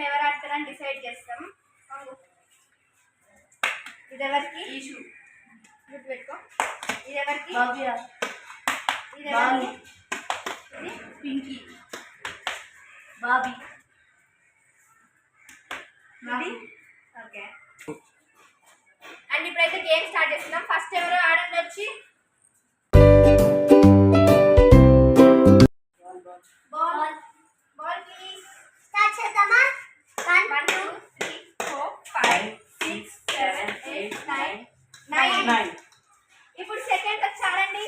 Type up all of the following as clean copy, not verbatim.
ఎవరు ఆడతారని డిసైడ్ చేస్తాం. ఇది ఎవరికి? ఈషు. గుర్తు పెట్టుకో. ఇది ఎవరికి? భవ్య. ఇది ఎవరికి? ఇది పింకీ. బాబీ. ఇది ఓకే. అండ్ ఇప్పుడైతే గేమ్ స్టార్ట్ చేస్తున్నాం. ఫస్ట్ ఎవరు ఆడండి వచ్చి బాల్ బాల్ ప్లీజ్. స్టార్ట్ చేద్దామా? 1 2 3 4 5 6 7 8 9. ఇప్పుడు సెకండ్ వచ్చి ఆడండి.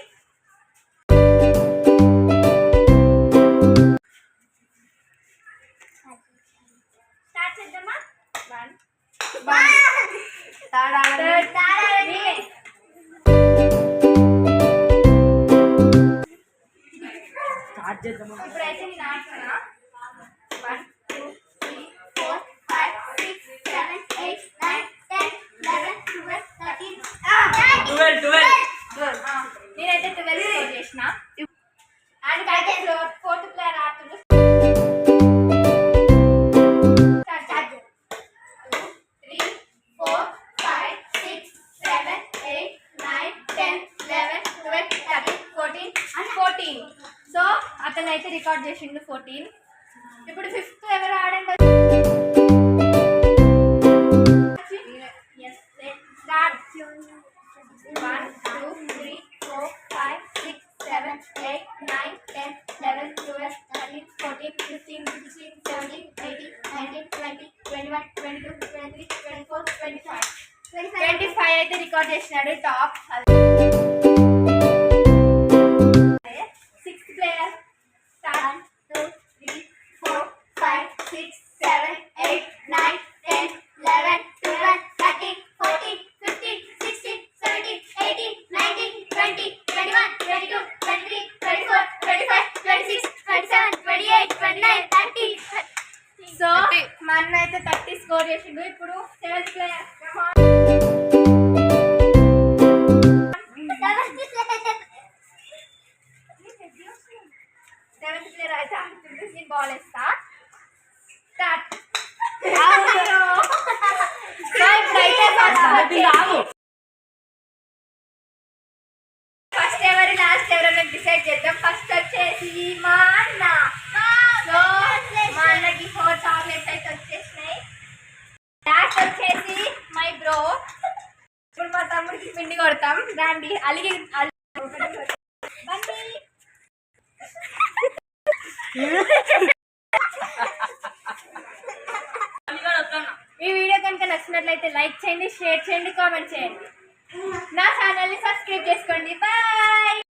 స్టార్ట్ చేద్దామా? 1 థర్డ్ ఆడండి. స్టార్ట్ చేద్దామా? ఇప్పుడైతే నేను ఆడుతున్నా. 1 2 3 4 5 6 7 8 9 10 11 12 13 నేనైతే 12 స్కోర్ చేసిన. అండ్ అయితే ఫోర్త్ ప్లేయర్ ఆడుతుండు. స్టార్ట్ 2 3 4 5 6 7 8 9 10 11 12 13 14. సో అతను అయితే రికార్డ్ చేసిండు 14. ఇప్పుడు ఫిఫ్త్ ఎవరు ఆడండి. స్టార్ట్ 1 2 3 4 5 6 7 8 9 10 11 12 13 14 15 16 17 18 19 20 21 22 23 24 25 అయితే రికార్డ్ చేసినాడు top. Sixth player. Start 2 3 4 5 6 7 8 9 10 11 12 13 14 15 16 17 18 19 20 21 22 23 24 25 26 27 28 29 30. So మన అయితే 30 స్కోర్ చేసిండు. ఇప్పుడు సెవెంత్ ప్లేయర్. సెవెంత్ ప్లేయర్ అయితే ఆడుతుంది. నేను బాల్ వేస్తా. స్టార్ట్. ఫస్ట్ ఎవరు లాస్ట్ ఎవరో మేము డిసైడ్ చేద్దాం. ఫస్ట్ వచ్చేసి మా అన్న. సో మా అన్నకి 4 చాక్లెట్స్ అయితే వచ్చేసినాయి. లాస్ట్ వచ్చేసి మై బ్రో. ఇప్పుడు మా తమ్ముడికి పిండి కొడతాం. రండి అలిగి ఈ వీడియో కనుక నచ్చినట్లయితే లైక్ చేయండి, షేర్ చేయండి, కామెంట్ చేయండి. నా ఛానల్ని సబ్స్క్రైబ్ చేసుకోండి. బాయ్.